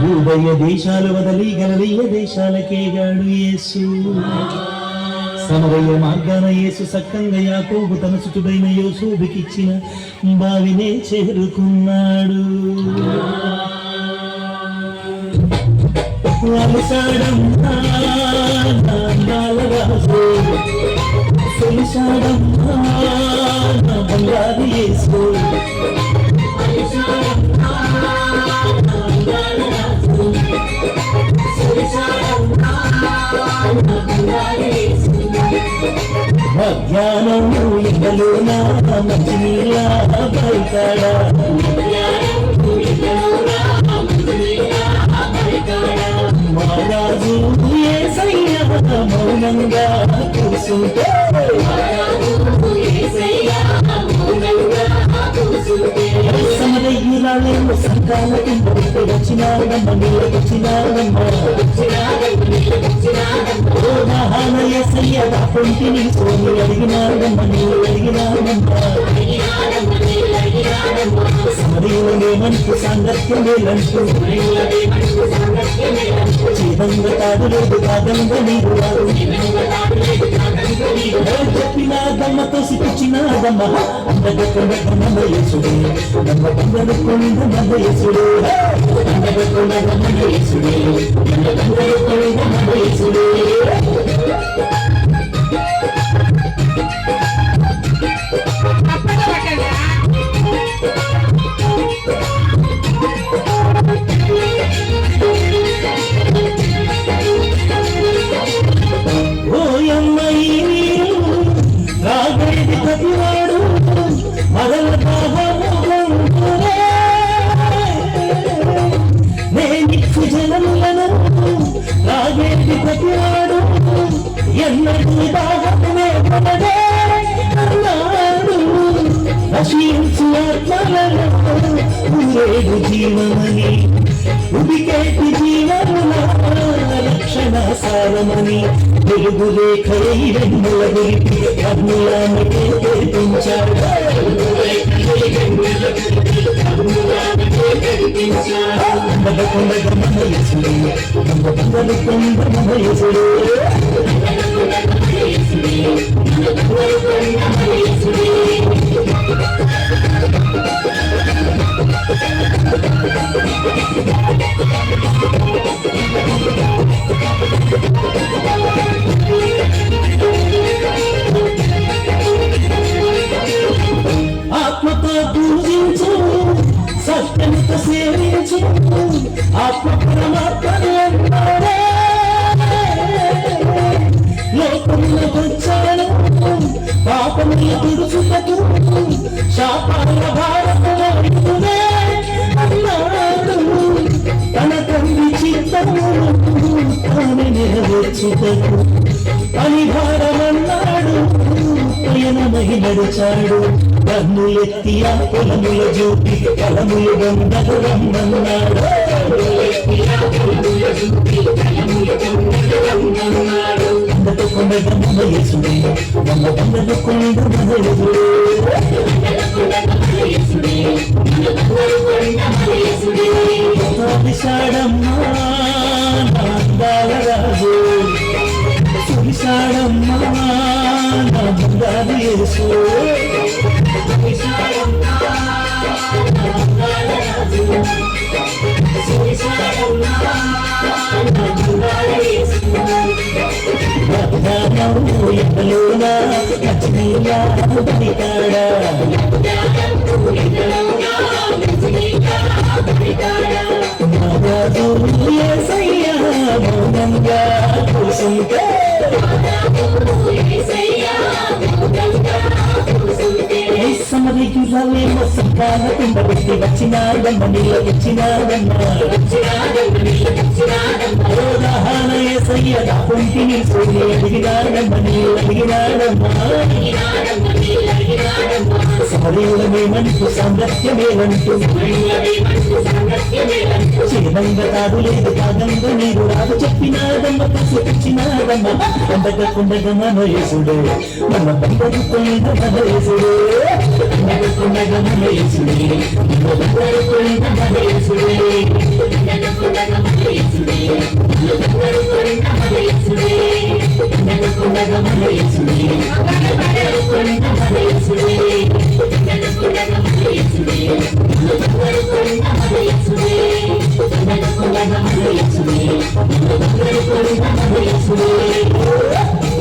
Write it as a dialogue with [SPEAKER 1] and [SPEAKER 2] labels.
[SPEAKER 1] యూదయ దేశాలు వదలి గలిలయ దేశాలకేగాడు యేసు. సమరయ్య మార్గాన యేసు సక్కంగా యాకోబు తన సుతుడైన యోసేపుకిచ్చిన బావినే చేరుకున్నాడు. వలసాడమ్మా నా బాలరాజు, సొలిసాడమ్మా నా బంగారు యేసు. మధ్యాహ్నం ఎండలోన మంచి నీళ్ళ బయకాడ, మహారాజు యేసయ్య మౌనంగా కూర్చుంటే, సమరయ్యురాలేమో సంకాల కింద వచ్చినాడమ్మ, నీళ్ళకొచ్చినాడమ్మ. మహాన యేసయ్య పొంటిని సోని అడిగినాడమ్మ, నీళ్ళు అడిగినాడమ్మ. సమరయ్యులేమంటూ సాంగత్యం మేలంటూ, జీవంగా కాదు లేదు కాదంగా నీరు రాదు. చెప్పినాదమ్మ తోసిపుచ్చినాదమ్మ, అందగొండ యేసుడే, అందగొండ యేసుడే, అందగొండ యేసుడే, అందగొండ యేసుడే. జీవమని ఉడికేటి జీవముల రక్షణ సారమని, వెలుగు రేఖై వెన్నుల గురికి కన్నులని తెరిపించాడు. అందగొండ మన యేసుడే, అందగొండ మన యేసుడే. ఆత్మతో పూజించు, సత్యంతో సేవించు, ఆత్మ పరమాత్మను అన్నాడే. లోకంలో వచ్చాను పాపముల తుడుచుటకు, శాపాల భారతమే అన్నాడు. తన తండ్రి చిత్తమును తాను నెరవేర్చుటకు పరిహారమన్నాడు. పయనమై నడిచాడు, కన్నులెత్తి ఆ పొలముల చూపి కలములు గంధకు రమ్మన్నాడు. అందకొండ మన యేసుడే, అందకొండ మన యేసుడే. విశాడమ్మా నా బాలరాజు, సువిశాడమ్మా నా బంగారు యేసు. ఎండలోన మంచి నీళ్ళ బయకాడ, మహారాజు యేసయ్య మౌనంగా కూర్చుంటే, సమరయ్యురాలేమో సంకాల కింద పెట్టి వచ్చినాడమ్మ, నీళ్ళకొచ్చినాడమ్మ. మహాన యేసయ్య పొంటిని సోని అడిగినాడమ్మ, నీళ్ళు అడిగినాడమ్మ. సమరేలమేమంటూ సాంగత్యమేలంటూ చిరంగ తాడు లేదు కాగంగ నీరు రాదు చెప్పినాదమ్మ కసిచ్చినాదమ్మ కొండగ మనయేసుడే మన బండరుకున్న మనయేసుడే కొండగ మనయేసుడే బండరుకున్న మనయేసుడే Yes,